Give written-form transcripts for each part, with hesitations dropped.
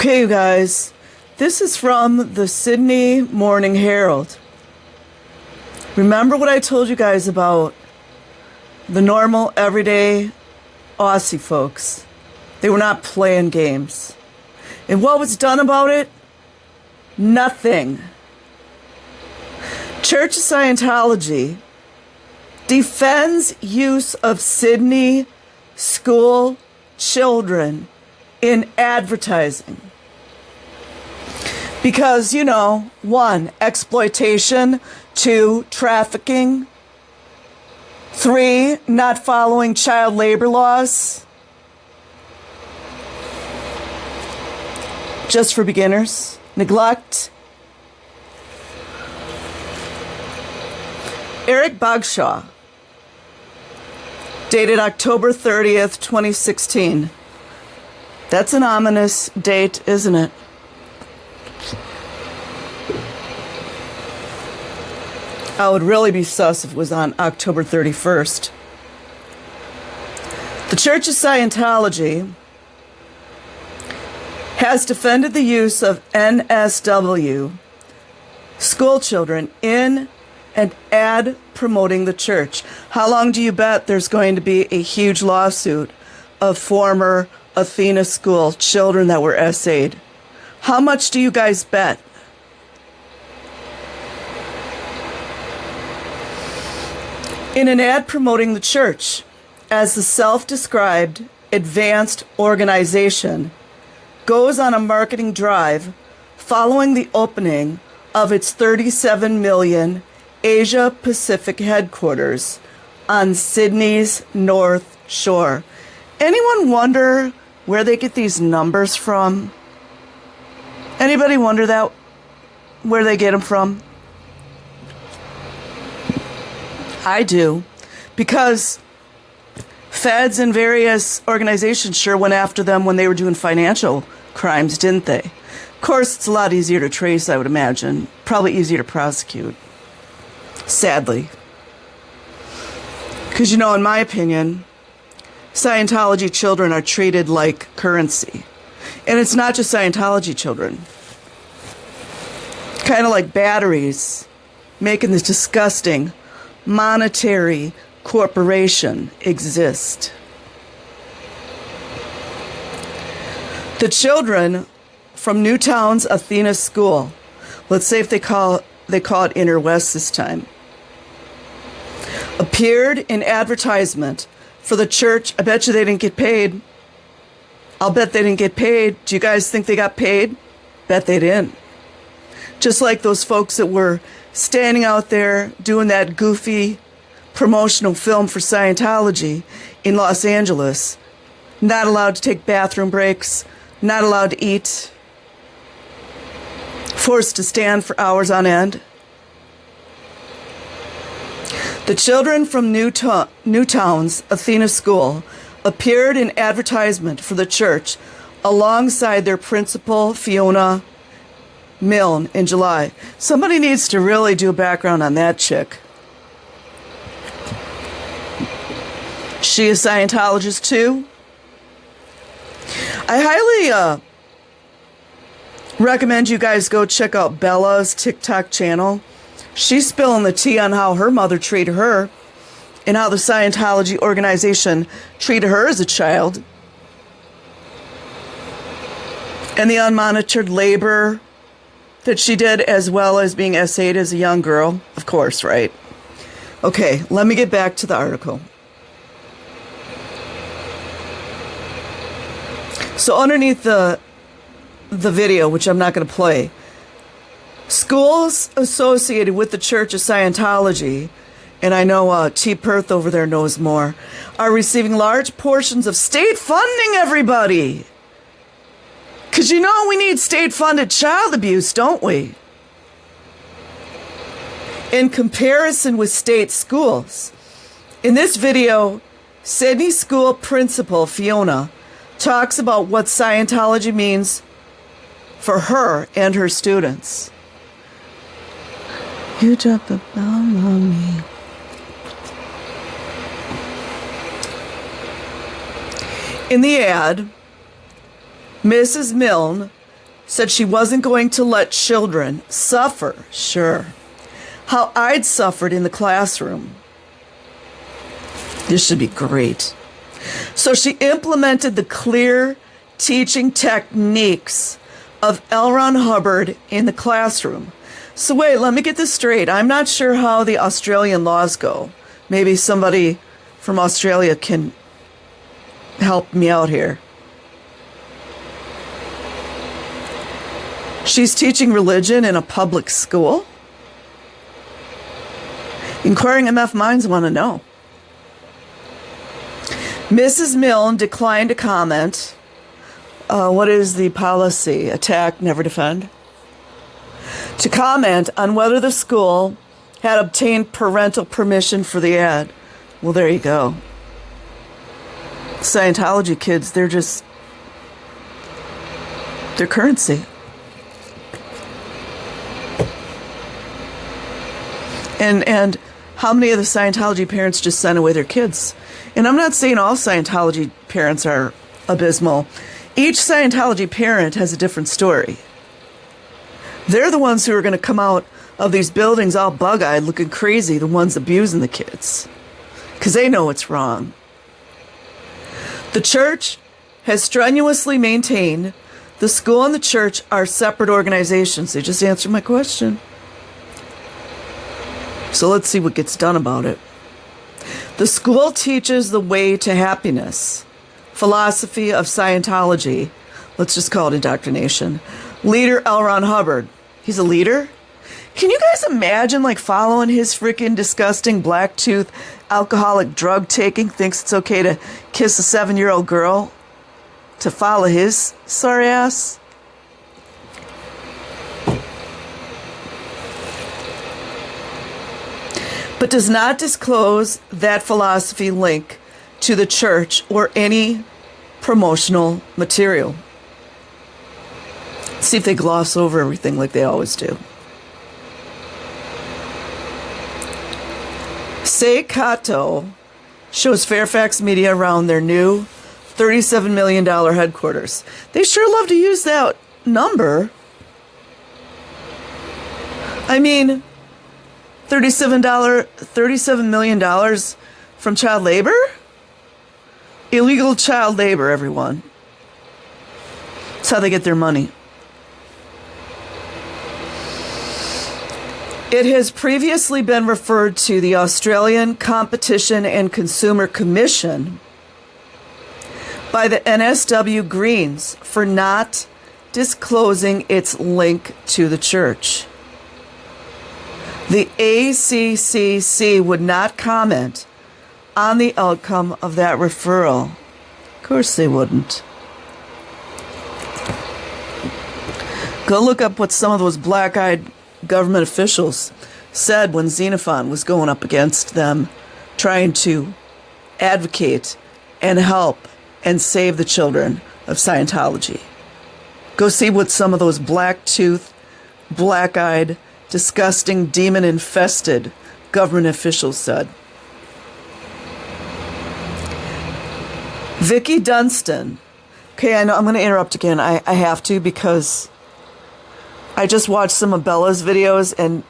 Okay, you guys, this is from the Sydney Morning Herald. Remember what I told you guys about the normal, everyday Aussie folks? They were not playing games. And what was done about it? Nothing. Church of Scientology defends use of Sydney school children in advertising. Because, 1, exploitation, 2, trafficking, 3, not following child labor laws. Just for beginners. Neglect. Eric Bagshaw, dated October 30th, 2016. That's an ominous date, isn't it? I would really be sus if it was on October 31st. The Church of Scientology has defended the use of NSW school children in an ad promoting the church. How long do you bet there's going to be a huge lawsuit of former Athena school children that were essayed? How much do you guys bet? In an ad promoting the church as the self-described advanced organization goes on a marketing drive following the opening of its 37 million Asia Pacific headquarters on Sydney's North Shore. Anyone wonder where they get these numbers from? Anybody wonder that? Where they get them from? I do. Because feds and various organizations sure went after them when they were doing financial crimes, didn't they? Of course, it's a lot easier to trace, I would imagine. Probably easier to prosecute. Sadly. Because, in my opinion, Scientology children are treated like currency. And it's not just Scientology children. Kind of like batteries making this disgusting monetary corporation exist. The children from Newtown's Athena school, let's say if they call it Inner West this time, appeared in advertisement for the church. I bet you they didn't get paid. I'll bet they didn't get paid. Do you guys think they got paid? Bet they didn't. Just like those folks that were standing out there doing that goofy promotional film for Scientology in Los Angeles, not allowed to take bathroom breaks, not allowed to eat, forced to stand for hours on end. The children from Newtown's Athena School appeared in advertisement for the church alongside their principal, Fiona Milne, in July. Somebody needs to really do a background on that chick. She a Scientologist too? I highly recommend you guys go check out Bella's TikTok channel. She's spilling the tea on how her mother treated her and how the Scientology organization treated her as a child. And the unmonitored labor that she did, as well as being essayed as a young girl. Of course, right? Okay, let me get back to the article. So underneath the video, which I'm not going to play, schools associated with the Church of Scientology, and I know T. Perth over there knows more, are receiving large portions of state funding, everybody. Because we need state-funded child abuse, don't we? In comparison with state schools. In this video, Sydney School Principal Fiona talks about what Scientology means for her and her students. You dropped the bomb on me. In the ad, Mrs. Milne said she wasn't going to let children suffer, sure, how I'd suffered in the classroom. This should be great. So she implemented the clear teaching techniques of L. Ron Hubbard in the classroom. So wait, let me get this straight. I'm not sure how the Australian laws go. Maybe somebody from Australia can help me out here. She's teaching religion in a public school? Inquiring MF minds want to know. Mrs. Milne declined to comment. What is the policy? Attack, never defend? To comment on whether the school had obtained parental permission for the ad. Well, there you go. Scientology kids, they're currency. And how many of the Scientology parents just sent away their kids? And I'm not saying all Scientology parents are abysmal. Each Scientology parent has a different story. They're the ones who are going to come out of these buildings all bug-eyed, looking crazy, the ones abusing the kids. Because they know it's wrong. The church has strenuously maintained the school and the church are separate organizations. They just answered my question. So let's see what gets done about it. The school teaches the way to happiness, philosophy of Scientology. Let's just call it indoctrination. Leader L. Ron Hubbard. He's a leader? Can you guys imagine following his freaking disgusting black tooth alcoholic drug taking, thinks it's okay to kiss a 7-year-old girl to follow his sorry ass? But does not disclose that philosophy link to the church or any promotional material. See if they gloss over everything like they always do. Sei Kato shows Fairfax Media around their new $37 million headquarters. They sure love to use that number. I mean, $37 million from child labor? Illegal child labor, everyone. That's how they get their money. It has previously been referred to the Australian Competition and Consumer Commission by the NSW Greens for not disclosing its link to the church. The ACCC would not comment on the outcome of that referral. Of course they wouldn't. Go look up what some of those black-eyed government officials said when Xenophon was going up against them, trying to advocate and help and save the children of Scientology. Go see what some of those black-toothed, black-eyed, disgusting, demon-infested government officials said. Vicki Dunstan. Okay, I know I'm going to interrupt again. I have to because I just watched some of Bella's videos, and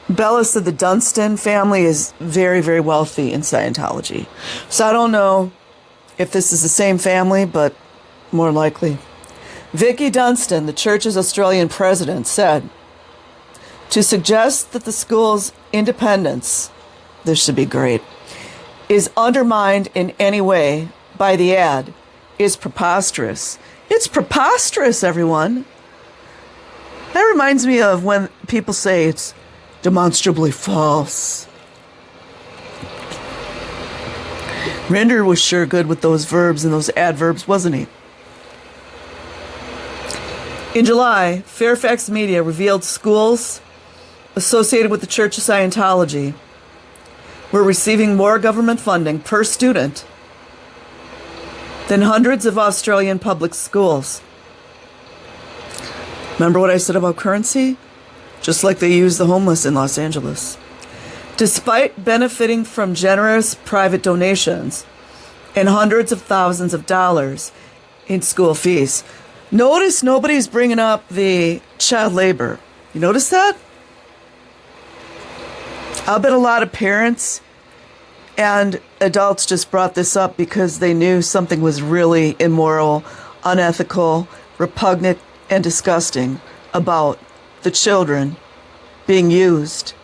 Bella said the Dunstan family is very, very wealthy in Scientology. So I don't know if this is the same family, but more likely. Vicki Dunstan, the church's Australian president, said, to suggest that the school's independence, this should be great, is undermined in any way by the ad is preposterous. It's preposterous, everyone. That reminds me of when people say it's demonstrably false. Render was sure good with those verbs and those adverbs, wasn't he? In July, Fairfax Media revealed schools associated with the Church of Scientology were receiving more government funding per student than hundreds of Australian public schools. Remember what I said about currency? Just like they use the homeless in Los Angeles. Despite benefiting from generous private donations and hundreds of thousands of dollars in school fees. Notice nobody's bringing up the child labor. You notice that? I'll bet a lot of parents and adults just brought this up because they knew something was really immoral, unethical, repugnant, and disgusting about the children being used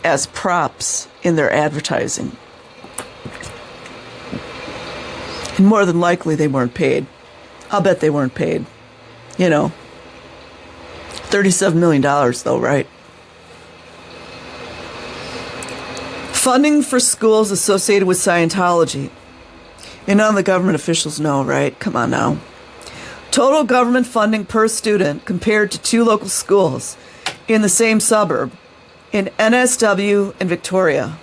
as props in their advertising. And more than likely, they weren't paid. I'll bet they weren't paid. You know, $37 million though, right? Funding for schools associated with Scientology. And none of the government officials know, right? Come on now. Total government funding per student compared to 2 local schools in the same suburb in NSW and Victoria.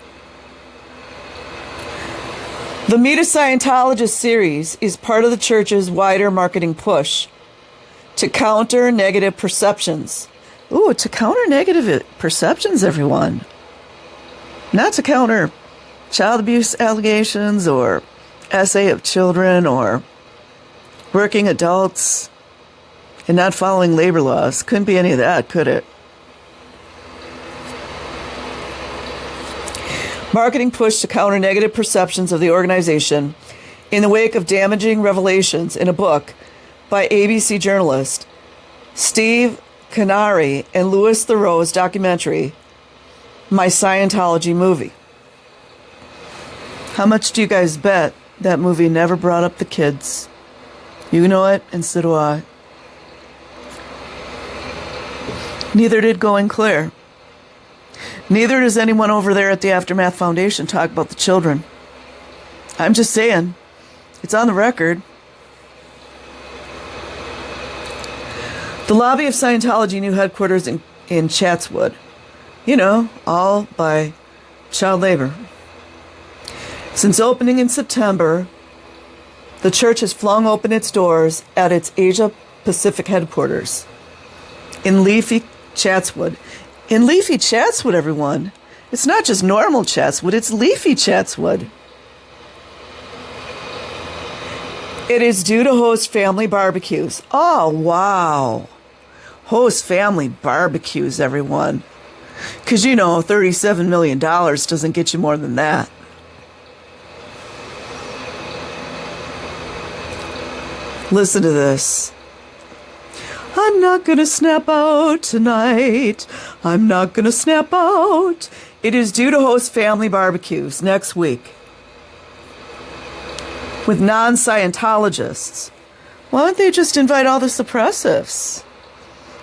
The Meet a Scientologist series is part of the church's wider marketing push to counter negative perceptions. Ooh, to counter negative perceptions, everyone. Not to counter child abuse allegations or SA of children or working adults and not following labor laws. Couldn't be any of that, could it? Marketing push to counter negative perceptions of the organization in the wake of damaging revelations in a book by ABC journalist Steve Canary and Louis Theroux's documentary, My Scientology Movie. How much do you guys bet that movie never brought up the kids? You know it, and so do I. Neither did Going Clear. Neither does anyone over there at the Aftermath Foundation talk about the children. I'm just saying, it's on the record. The lobby of Scientology new headquarters in Chatswood. You know, all by child labor. Since opening in September, the church has flung open its doors at its Asia Pacific headquarters in leafy Chatswood. In leafy Chatswood, everyone. It's not just normal Chatswood, it's leafy Chatswood. It is due to host family barbecues. Oh, wow. Host family barbecues, everyone. Because, you know, $37 million doesn't get you more than that. Listen to this. I'm not going to snap out tonight. I'm not going to snap out. It is due to host family barbecues next week with non-Scientologists. Why don't they just invite all the suppressives?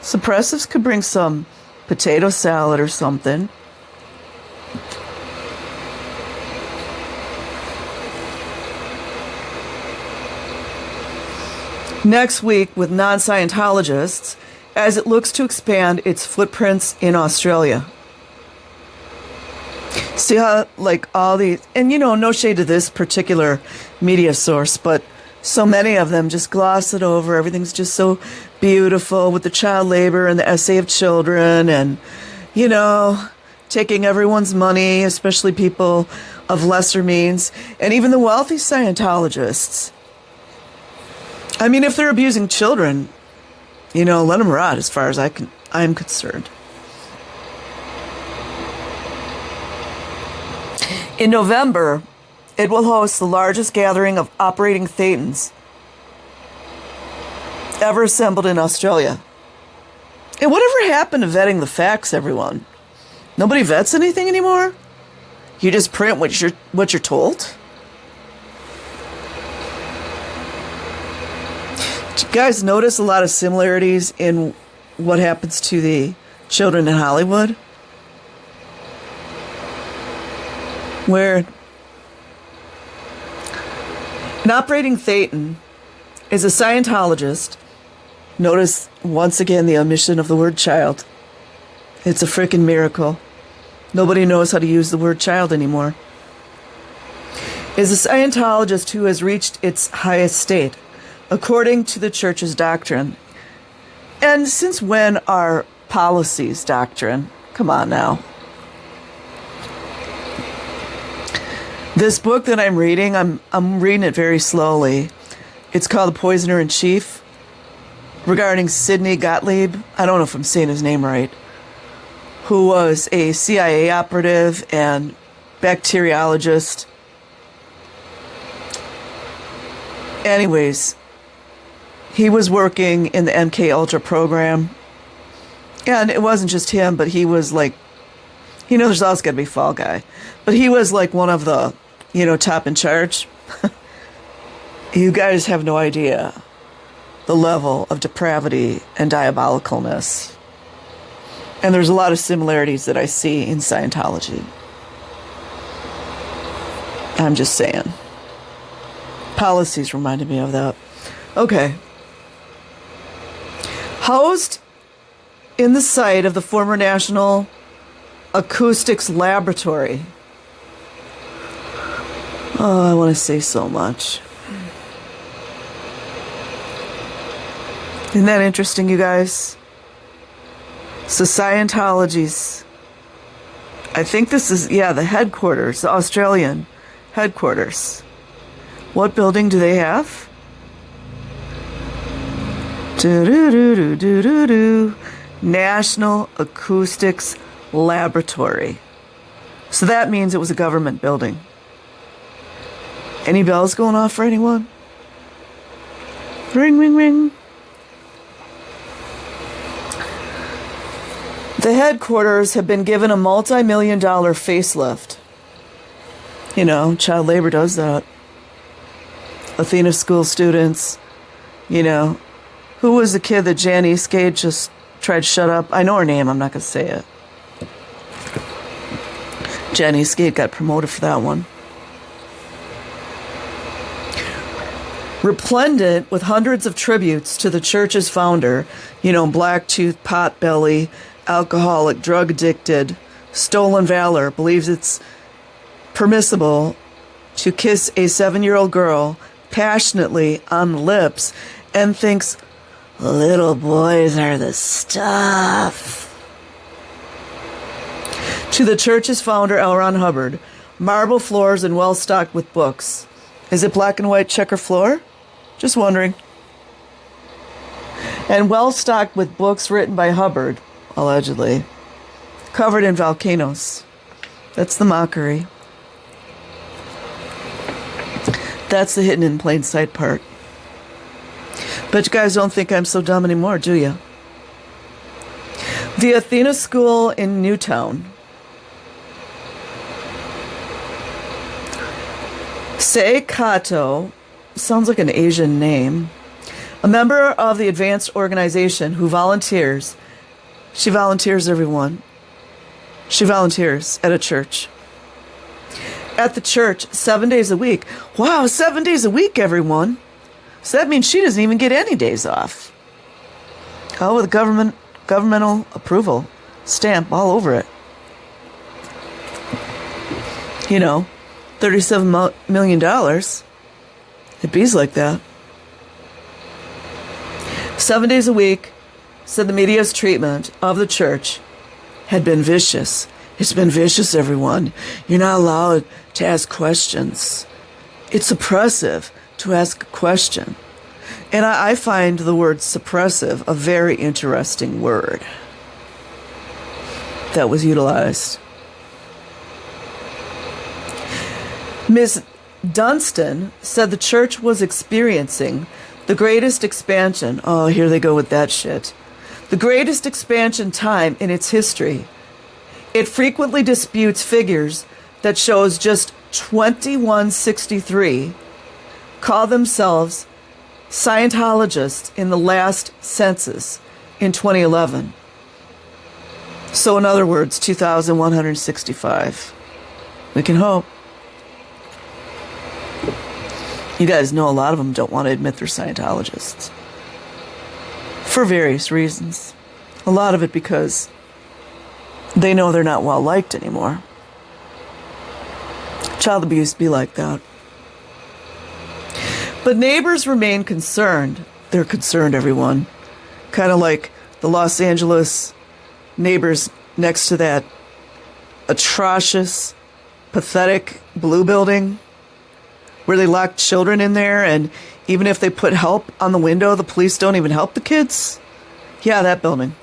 Suppressives could bring some potato salad or something. Next week with non-Scientologists as it looks to expand its footprints in Australia. See how, like, all these, and you know, no shade to this particular media source, but so many of them just gloss it over. Everything's just so beautiful with the child labor and the SA of children and, you know, taking everyone's money, especially people of lesser means, and even the wealthy Scientologists. I mean, if they're abusing children, you know, let them rot as far as I'm concerned. In November, it will host the largest gathering of operating Thetans ever assembled in Australia. And whatever happened to vetting the facts, everyone? Nobody vets anything anymore? You just print what you're told? Do you guys notice a lot of similarities in what happens to the children in Hollywood? Where an operating Thetan is a Scientologist. Notice once again the omission of the word child. It's a freaking miracle. Nobody knows how to use the word child anymore. Is a Scientologist who has reached its highest state, according to the church's doctrine. And since when are policies doctrine? Come on now. This book that I'm reading, I'm reading it very slowly. It's called The Poisoner in Chief. regarding Sidney Gottlieb. I don't know if I'm saying his name right. Who was a CIA operative and bacteriologist. Anyways, he was working in the MK Ultra program. And it wasn't just him, but he was like, there's always got to be fall guy. But he was like one of the, top in charge. You guys have no idea the level of depravity and diabolicalness. And there's a lot of similarities that I see in Scientology. I'm just saying. Policies reminded me of that. Okay. Housed in the site of the former National Acoustics Laboratory. Oh, I want to say so much. Isn't that interesting, you guys? So Scientology's, I think this is, the headquarters, the Australian headquarters. What building do they have? National Acoustics Laboratory. So that means it was a government building. Any bells going off for anyone? Ring, ring, ring. The headquarters have been given a multi-million-dollar facelift. Child labor does that. Athena school students, Who was the kid that Jan Eastgate just tried to shut up? I know her name, I'm not going to say it. Jan Eastgate got promoted for that one. Resplendent with hundreds of tributes to the church's founder, black tooth, pot belly, alcoholic, drug addicted, stolen valor, believes it's permissible to kiss a 7-year-old girl passionately on the lips and thinks little boys are the stuff. To the church's founder, L. Ron Hubbard, marble floors and well stocked with books. Is it black and white checker floor? Just wondering. And well stocked with books written by Hubbard, allegedly, covered in volcanoes. That's the mockery. That's the hidden in plain sight part. But you guys don't think I'm so dumb anymore, do you? The Athena School in Newtown. Sei Kato, sounds like an Asian name, a member of the advanced organization who volunteers. She volunteers, everyone. She volunteers at a church. At the church 7 days a week. Wow, 7 days a week, everyone. So that means she doesn't even get any days off. Oh, with governmental approval stamp all over it. $37 million. It bees like that. 7 days a week, said the media's treatment of the church had been vicious. It's been vicious, everyone. You're not allowed to ask questions. It's oppressive to ask a question. And I find the word suppressive a very interesting word that was utilized. Ms. Dunstan said the church was experiencing the greatest expansion. Oh, here they go with that shit. The greatest expansion time in its history. It frequently disputes figures that shows just 2163 call themselves Scientologists in the last census in 2011. So in other words, 2,165. We can hope. You guys know a lot of them don't want to admit they're Scientologists. For various reasons. A lot of it because they know they're not well liked anymore. Child abuse be like that. But neighbors remain concerned. They're concerned, everyone. Kind of like the Los Angeles neighbors next to that atrocious, pathetic blue building where they lock children in there, and even if they put help on the window, the police don't even help the kids? Yeah, that building.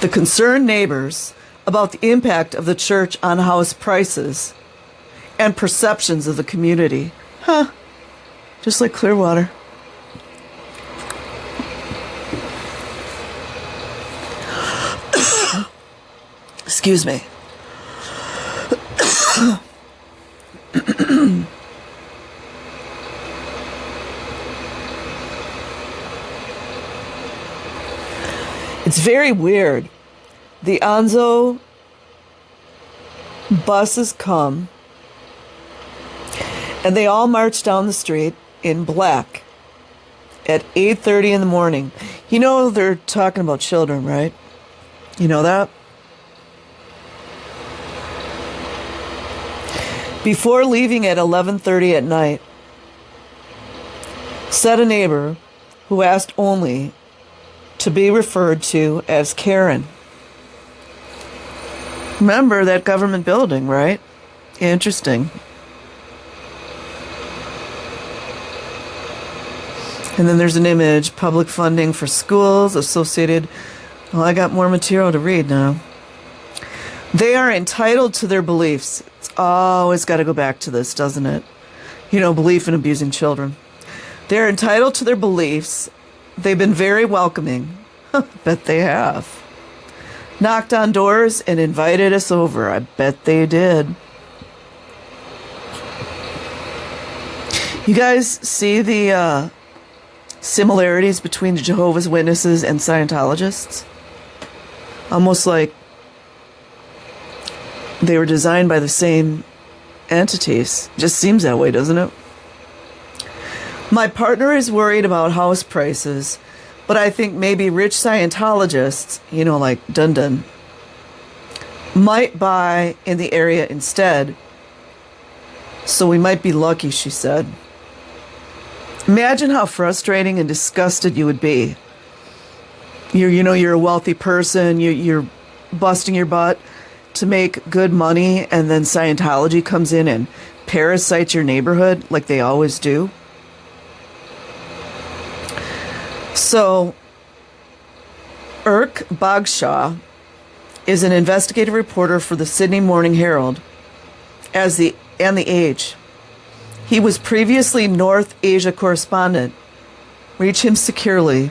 The concerned neighbors about the impact of the church on house prices and perceptions of the community. Huh. Just like Clearwater. Excuse me. It's very weird. The Anzo buses come, and they all march down the street in black at 8:30 in the morning. You know they're talking about children, right? You know that? Before leaving at 11:30 at night, said a neighbor who asked only to be referred to as Karen. Remember that government building, right? Interesting. And then there's an image, public funding for schools associated. Well, I got more material to read now. They are entitled to their beliefs. It's always got to go back to this, doesn't it? You know, belief in abusing children. They're entitled to their beliefs. They've been very welcoming. Bet they have. Knocked on doors and invited us over. I bet they did. You guys see the similarities between the Jehovah's Witnesses and Scientologists? Almost like they were designed by the same entities. Just seems that way, doesn't it? My partner is worried about house prices, but I think maybe rich Scientologists, you know, like Dun Dun, might buy in the area instead. So we might be lucky, she said. Imagine how frustrating and disgusted you would be. You're a wealthy person, you're busting your butt to make good money, and then Scientology comes in and parasites your neighborhood like they always do. So, Irk Bagshaw is an investigative reporter for the Sydney Morning Herald and the Age. He was previously North Asia correspondent. Reach him securely.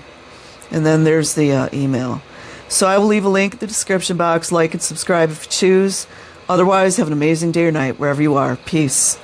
And then there's the email. So I will leave a link in the description box. Like and subscribe if you choose. Otherwise, have an amazing day or night wherever you are. Peace.